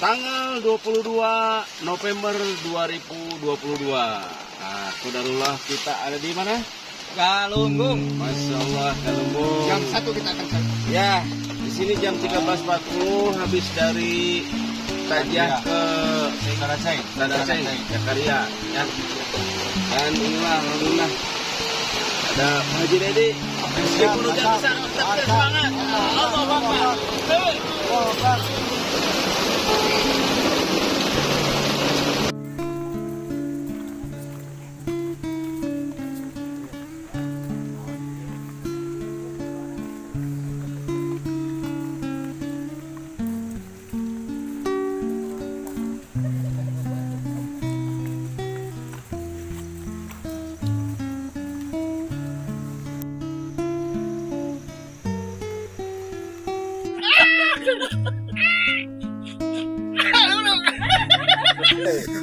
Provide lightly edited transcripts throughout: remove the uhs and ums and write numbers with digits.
tanggal 22 November 2022. Nah, Qadarullah kita ada di mana? Galunggung. Masya Allah, Galunggung. Jam 1 kita akan sampai. Ya, di sini jam 13.40 habis dari Tajah ke Saracen, Jakarta ya. Dan inilah alhamdulillah ada Pak Haji Dedi. Meskipun hujan besar, tetap kita semangat. Allahu Akbar.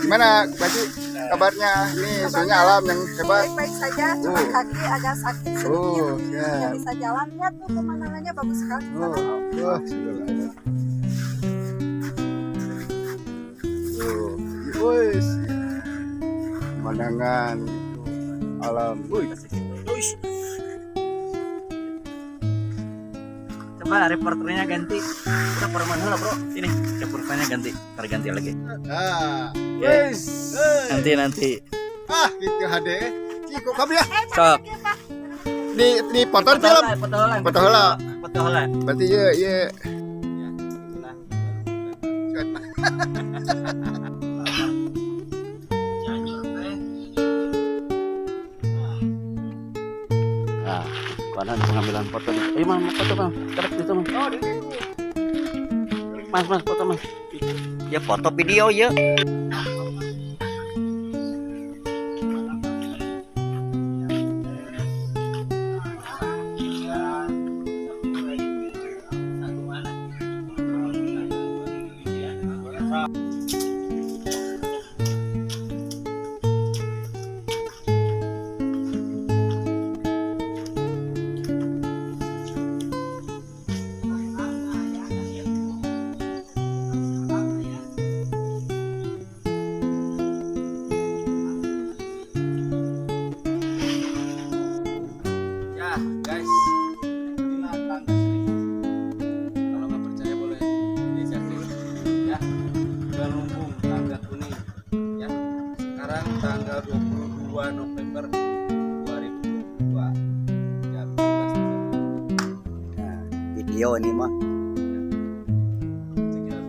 Gimana Bati kabarnya? Ini soalnya alam yang hebat. Baik-baik saja, cuma kaki agak sakit sedikit. Oh, ya. Tidak bisa jalan. Lihat tuh pemandangannya bagus sekali. Wis. Pemandangan alam. Coba reporternya ganti. Kita perman dulu bro. Ini reporternya ganti. Ntar ganti lagi. Ah, Ya. wis. Nanti. Ah, gitu hade. Kiko kamu ya? Sok. Di foto film. Foto heula. Foto heula. Berarti ya. Nah, kanan pengambilan foto. Mas, foto Mas. Kedek itu Mas. Mas, foto Mas. Ya foto video ya. Ya, guys. Inilah tangga seribu. Kalau nggak percaya boleh dicek dulu. Ya. Galunggung tangga kuning. Ya. Sekarang tanggal 22 November 2022. Jam 12.30. Nah, video ini mah. Cek ya.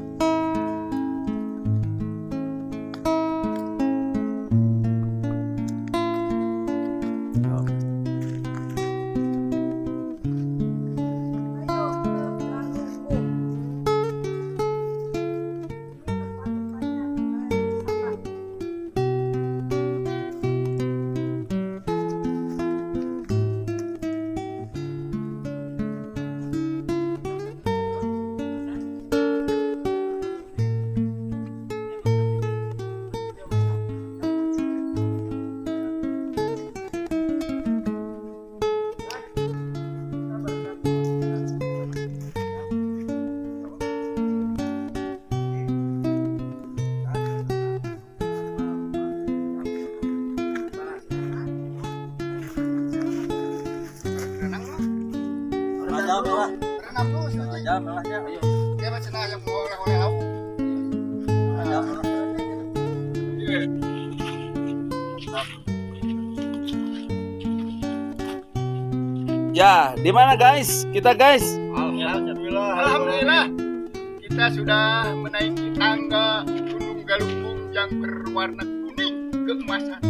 Jam lah. Renang terus. Jam lah ya. Ayo. Dia macam yang mau oleh-oleh lauk. Jam lah. Ya, di mana guys? Kita guys. Alhamdulillah. Kita sudah menaiki tangga Gunung Galunggung yang berwarna kuning keemasan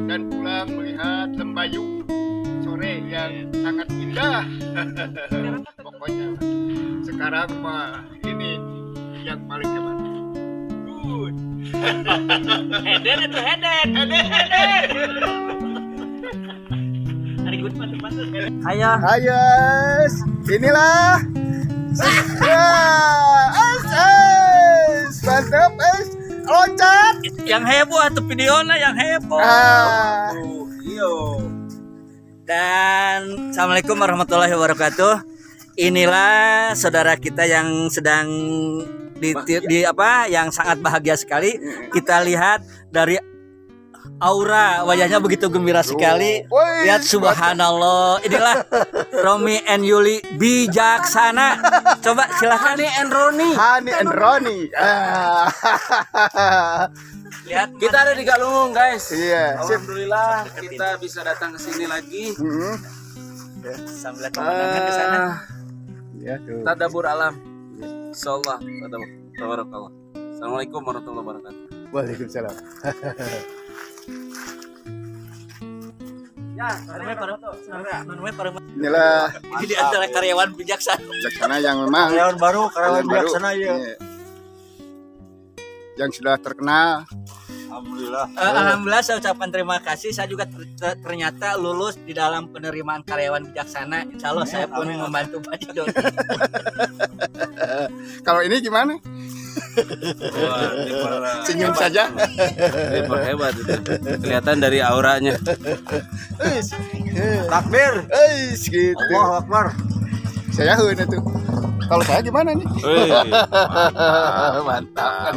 dan pulang melihat Lembayung sore yang sangat indah. Pokoknya sekarang mah ini yang paling hebat. Good. Heden itu heden. Hari good mantap. Ayo. Ayo, inilah. Ya, mantap, loncat. Yang heboh atau videonya yang heboh. Dan assalamualaikum warahmatullahi wabarakatuh. Inilah saudara kita yang sedang di apa yang sangat bahagia sekali. Kita lihat dari aura wajahnya begitu gembira sekali. Woi, Lihat subhanallah. Inilah Romi and Yuli bijaksana. Coba silakan nih and Roni. Hani and Roni. Lihat Kita ada di Galunggung, guys. Iya, sip. Alhamdulillah kita bisa datang ke sini lagi. Mm-mm. sambil lihat pemandangan ke sana. Ya tuh. Tadabur alam. Insyaallah. Tabarakallah. Assalamualaikum warahmatullahi wabarakatuh. Waalaikumsalam. Ya, Inilah ini di antara karyawan bijaksana. bijaksana yang memang Karyawan baru, karyawan yang baru. bijaksana ya. Iya. Yang sudah terkenal. Alhamdulillah. Alhamdulillah saya ucapkan terima kasih. Saya juga ternyata lulus di dalam penerimaan karyawan bijaksana. Insya Allah saya pun membantu Pak Jidon. Kalau ini gimana? Wah, ini Senyum saja. hebat itu. Kelihatan dari auranya. Takbir. Gitu. Allahu Akbar. Saya heun itu. Kalau saya gimana nih? Wih, Mantap.